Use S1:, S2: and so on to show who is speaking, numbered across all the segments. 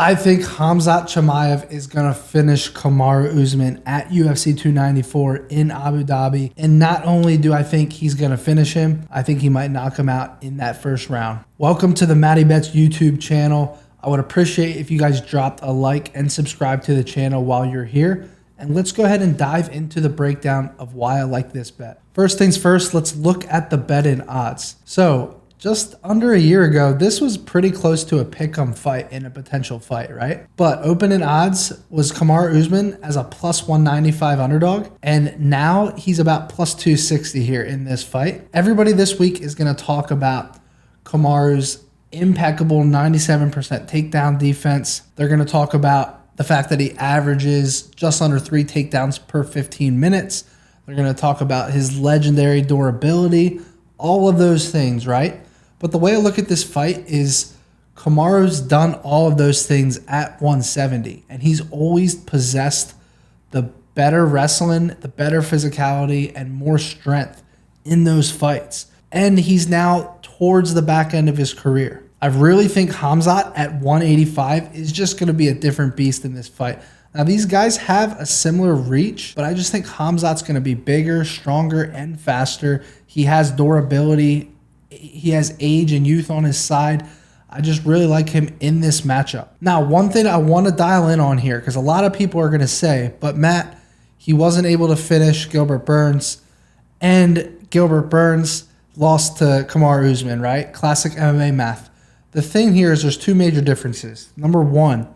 S1: I think Khamzat Chimaev is going to finish Kamaru Usman at UFC 294 in Abu Dhabi. And not only do I think he's going to finish him, I think he might knock him out in that first round. Welcome to the Mattybetts YouTube channel. I would appreciate if you guys dropped a like and subscribe to the channel while you're here. And let's go ahead and dive into the breakdown of why I like this bet. First things first, let's look at the bet-in odds. So just under a year ago, this was pretty close to a pick'em fight in a potential fight, right? But opening odds was Kamaru Usman as a plus 195 underdog. And now he's about plus 260 here in this fight. Everybody this week is going to talk about Kamaru's impeccable 97% takedown defense. They're going to talk about the fact that he averages just under 3 takedowns per 15 minutes. They're going to talk about his legendary durability, all of those things, right? But the way I look at this fight is Kamaru's done all of those things at 170, and he's always possessed the better wrestling, the better physicality, and more strength in those fights. And he's now towards the back end of his career. I really think Khamzat at 185 is just going to be a different beast in this fight. Now, these guys have a similar reach, but I just think Khamzat's going to be bigger, stronger, and faster. He has durability. He has age and youth on his side. I just really like him in this matchup. Now, one thing I want to dial in on here, because a lot of people are going to say, but Matt, he wasn't able to finish Gilbert Burns, and Gilbert Burns lost to Kamaru Usman, right? Classic MMA math. The thing here is there's two major differences. Number one,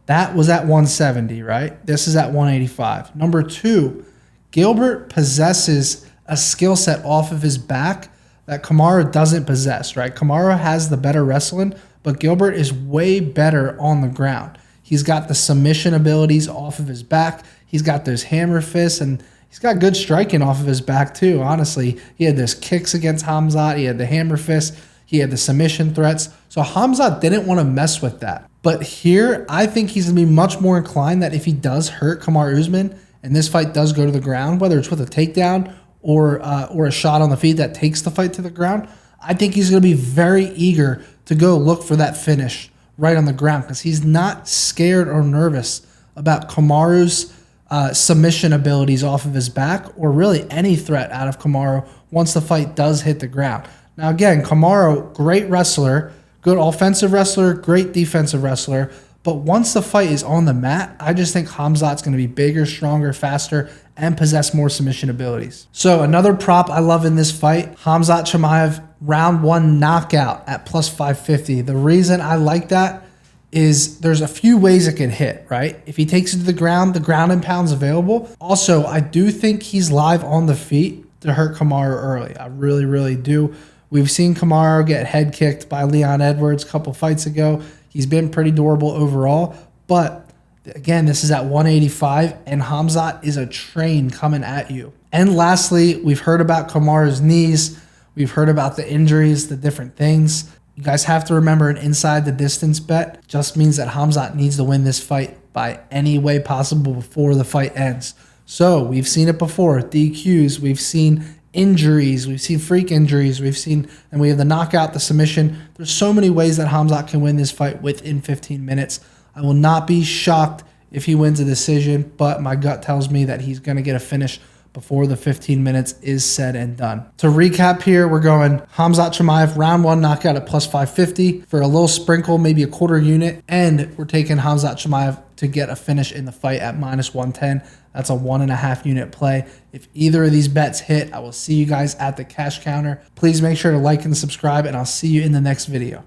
S1: that was at 170, right? This is at 185. Number two, Gilbert possesses a skill set off of his back that Kamaru doesn't possess, right? Kamaru has the better wrestling, but Gilbert is way better on the ground. He's got the submission abilities off of his back. He's got those hammer fists, and he's got good striking off of his back too, honestly. He had those kicks against Khamzat. He had the hammer fist. He had the submission threats. So Khamzat didn't want to mess with that. But here, I think he's going to be much more inclined that if he does hurt Kamaru Usman, and this fight does go to the ground, whether it's with a takedown or a shot on the feet that takes the fight to the ground, I think he's going to be very eager to go look for that finish right on the ground because he's not scared or nervous about Kamaru's submission abilities off of his back or really any threat out of Kamaru once the fight does hit the ground. Now, again, Kamaru, great wrestler, good offensive wrestler, great defensive wrestler. But once the fight is on the mat, I just think Khamzat's going to be bigger, stronger, faster, and possess more submission abilities. So another prop I love in this fight, Khamzat Chimaev, round 1 knockout at plus 550. The reason I like that is there's a few ways it can hit, right? If he takes it to the ground and pound's available. Also, I do think he's live on the feet to hurt Kamaru early. I really, really do. We've seen Kamaru get head kicked by Leon Edwards a couple fights ago. He's been pretty durable overall, but again, this is at 185, and Khamzat is a train coming at you. And lastly, we've heard about Kamaru's knees. We've heard about the injuries, the different things. You guys have to remember an inside the distance bet just means that Khamzat needs to win this fight by any way possible before the fight ends. So we've seen it before, DQs, we've seen injuries, we've seen freak injuries, and we have the knockout, the submission. There's so many ways that Khamzat can win this fight within 15 minutes. I will not be shocked if he wins a decision, but my gut tells me that he's going to get a finish before the 15 minutes is said and done. To recap here, we're going Khamzat Chimaev, round 1 knockout at plus 550 for a little sprinkle, maybe a quarter unit, and we're taking Khamzat Chimaev to get a finish in the fight at minus 110. That's a 1.5 unit play. If either of these bets hit, I will see you guys at the cash counter. Please make sure to like and subscribe, and I'll see you in the next video.